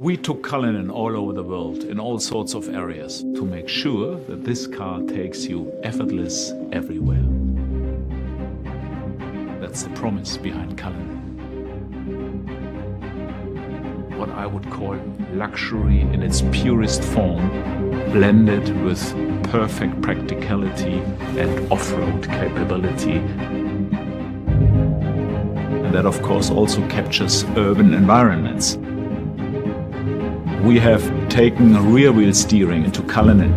We took Cullinan all over the world in all sorts of areas to make sure that this car takes you effortless everywhere. That's the promise behind Cullinan. What I would call luxury in its purest form, blended with perfect practicality and off-road capability. And that of course also captures urban environments. We have taken rear-wheel steering into Cullinan.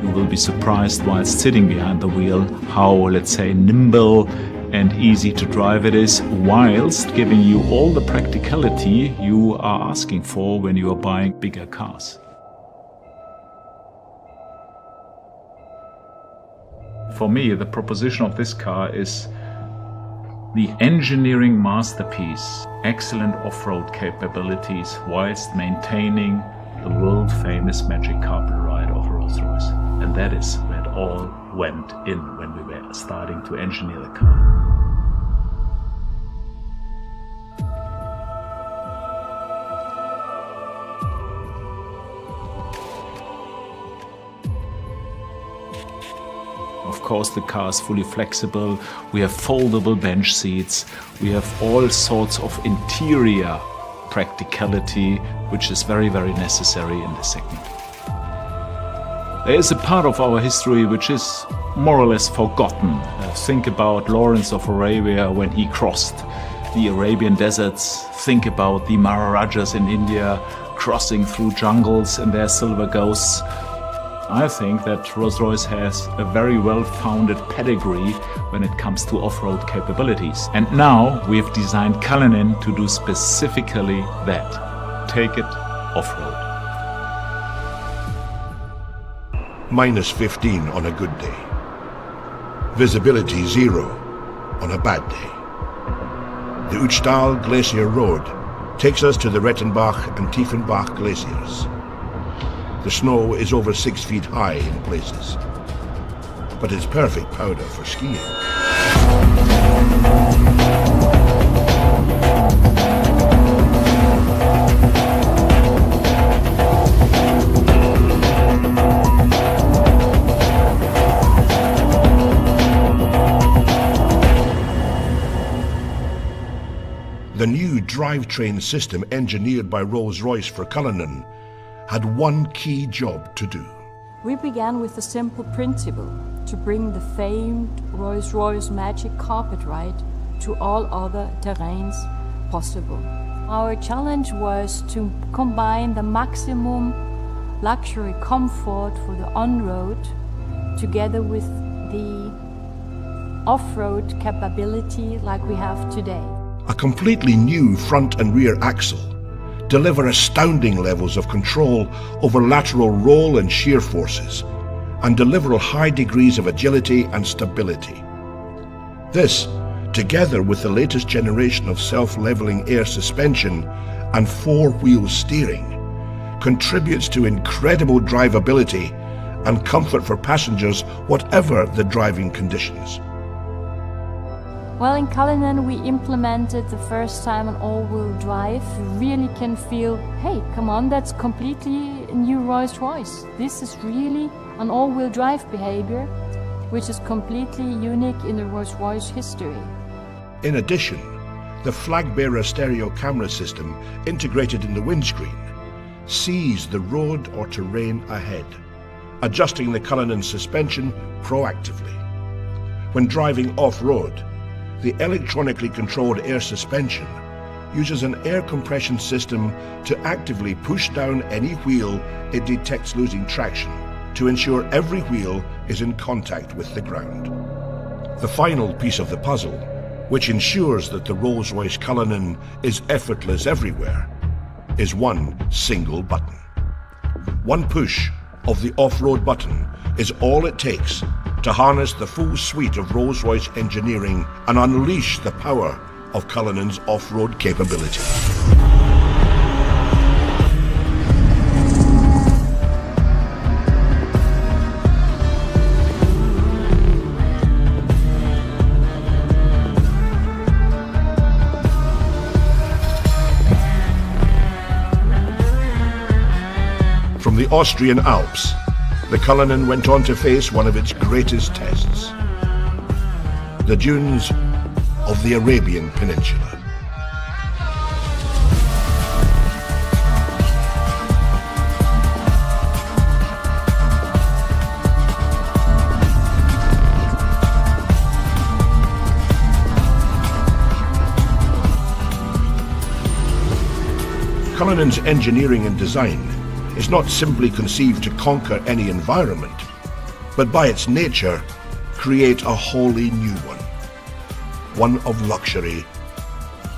You will be surprised whilst sitting behind the wheel how, let's say, nimble and easy to drive it is, whilst giving you all the practicality you are asking for when you are buying bigger cars. For me, the proposition of this car is the engineering masterpiece, excellent off-road capabilities whilst maintaining the world-famous magic carpet ride of Rolls-Royce. And that is where it all went in when we were starting to engineer the car. Of course, the car is fully flexible. We have foldable bench seats. We have all sorts of interior practicality, which is very, very necessary in this segment. There is a part of our history which is more or less forgotten. Think about Lawrence of Arabia when he crossed the Arabian deserts. Think about the Maharajas in India crossing through jungles in their silver ghosts. I think that Rolls-Royce has a very well-founded pedigree when it comes to off-road capabilities. And now we've designed Cullinan to do specifically that. Take it off-road. Minus 15 on a good day. Visibility 0 on a bad day. The Uchtal Glacier Road takes us to the Rettenbach and Tiefenbach glaciers. The snow is over 6 feet high in places, but it's perfect powder for skiing. The new drivetrain system engineered by Rolls-Royce for Cullinan had one key job to do. We began with a simple principle, to bring the famed Rolls-Royce magic carpet ride to all other terrains possible. Our challenge was to combine the maximum luxury comfort for the on-road together with the off-road capability like we have today. A completely new front and rear axle deliver astounding levels of control over lateral roll and shear forces, and deliver high degrees of agility and stability. This, together with the latest generation of self-leveling air suspension and four-wheel steering, contributes to incredible drivability and comfort for passengers, whatever the driving conditions. Well, in Cullinan we implemented the first time an all-wheel drive. You really can feel, hey, come on, that's completely a new Rolls-Royce. This is really an all-wheel drive behavior, which is completely unique in the Rolls-Royce history. In addition, the flag-bearer stereo camera system integrated in the windscreen sees the road or terrain ahead, adjusting the Cullinan suspension proactively. When driving off-road, the electronically controlled air suspension uses an air compression system to actively push down any wheel it detects losing traction to ensure every wheel is in contact with the ground. The final piece of the puzzle, which ensures that the Rolls-Royce Cullinan is effortless everywhere, is one single button. One push of the off-road button is all it takes to harness the full suite of Rolls-Royce engineering and unleash the power of Cullinan's off-road capability. From the Austrian Alps, the Cullinan went on to face one of its greatest tests: the dunes of the Arabian Peninsula. Cullinan's engineering and design is not simply conceived to conquer any environment, but by its nature, create a wholly new one of luxury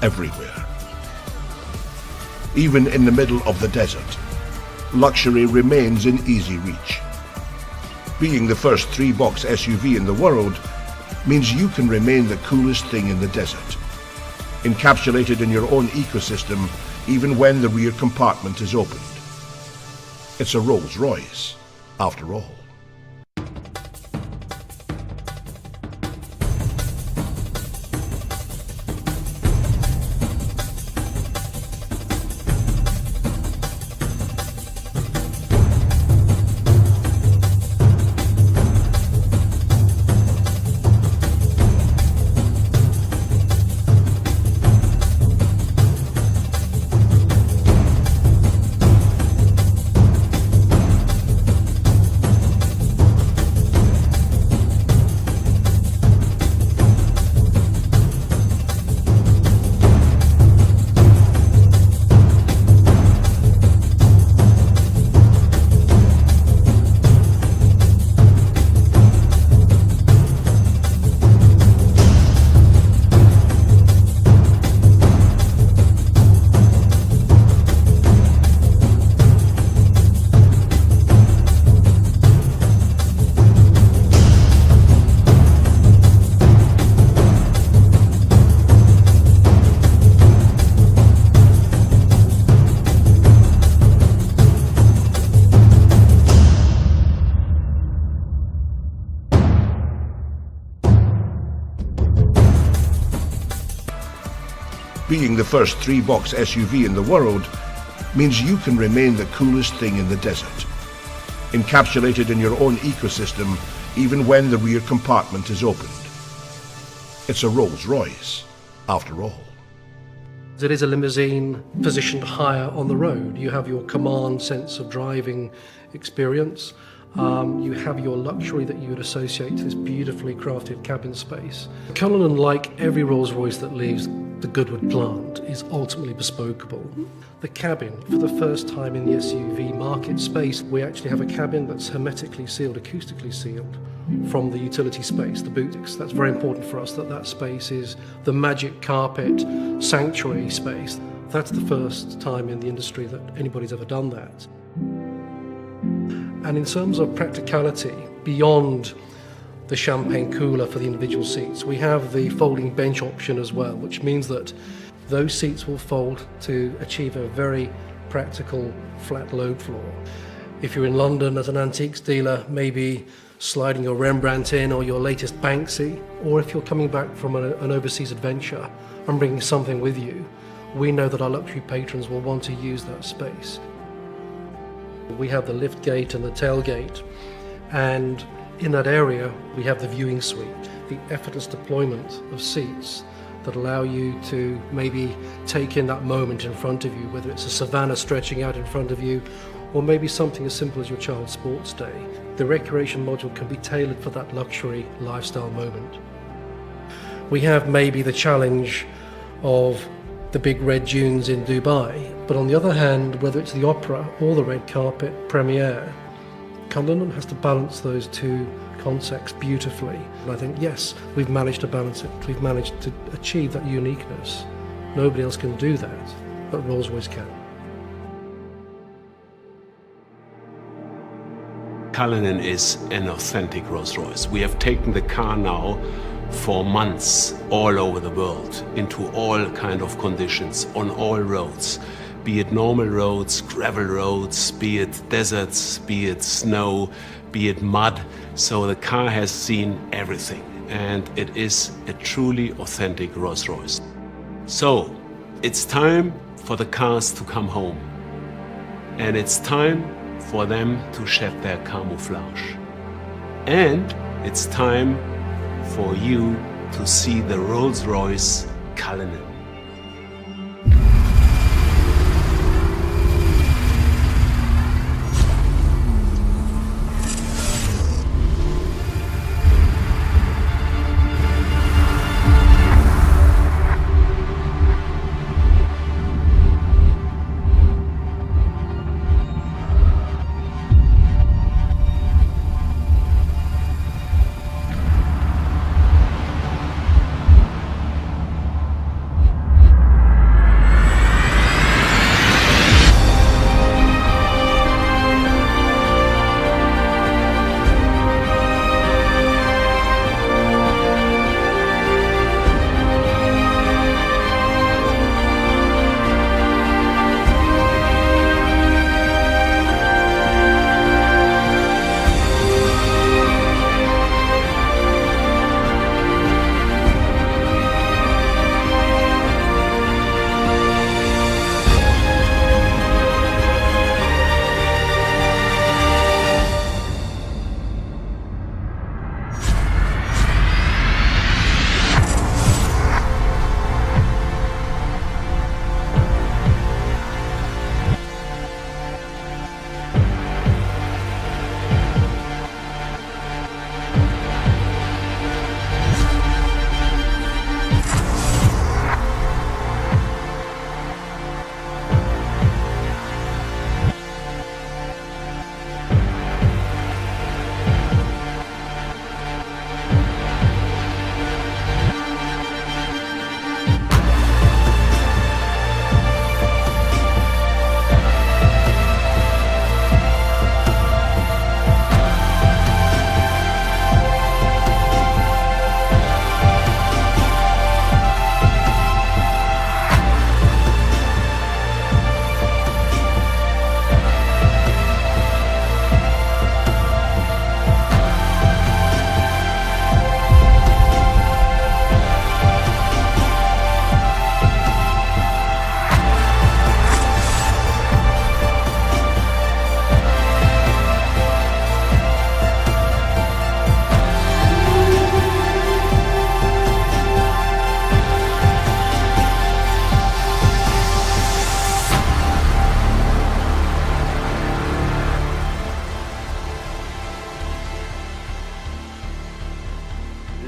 everywhere. Even in the middle of the desert, luxury remains in easy reach. Being the first three-box SUV in the world means you can remain the coolest thing in the desert, encapsulated in your own ecosystem even when the rear compartment is opened. It's a Rolls-Royce, after all. Being the first three-box SUV in the world means you can remain the coolest thing in the desert, encapsulated in your own ecosystem even when the rear compartment is opened. It's a Rolls-Royce, after all. It is a limousine positioned higher on the road. You have your command sense of driving experience. You have your luxury that you would associate to this beautifully crafted cabin space. Cullinan, like every Rolls-Royce that leaves the Goodwood plant, is ultimately bespokeable. The cabin, for the first time in the SUV market space, we actually have a cabin that's hermetically sealed, acoustically sealed from the utility space, the boot. That's very important for us, that space is the magic carpet sanctuary space. That's the first time in the industry that anybody's ever done that. And in terms of practicality, beyond the champagne cooler for the individual seats, we have the folding bench option as well, which means that those seats will fold to achieve a very practical flat load floor. If you're in London as an antiques dealer, maybe sliding your Rembrandt in or your latest Banksy, or if you're coming back from an overseas adventure and bringing something with you, we know that our luxury patrons will want to use that space. We have the lift gate and the tailgate, and in that area we have the viewing suite, the effortless deployment of seats that allow you to maybe take in that moment in front of you, whether it's a savannah stretching out in front of you or maybe something as simple as your child's sports day. The recreation module can be tailored for that luxury lifestyle moment. We have maybe the challenge of the big red dunes in Dubai, but on the other hand, whether it's the opera or the red carpet premiere, Cullinan has to balance those two concepts beautifully. And I think, yes, we've managed to balance it. We've managed to achieve that uniqueness. Nobody else can do that, but Rolls-Royce can. Cullinan is an authentic Rolls-Royce. We have taken the car now for months all over the world, into all kind of conditions, on all roads, be it normal roads, gravel roads, be it deserts, be it snow, be it mud. So the car has seen everything, and it is a truly authentic Rolls-Royce. So it's time for the cars to come home, and it's time for them to shed their camouflage. And it's time for you to see the Rolls-Royce Cullinan.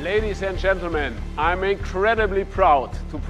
Ladies and gentlemen, I'm incredibly proud to present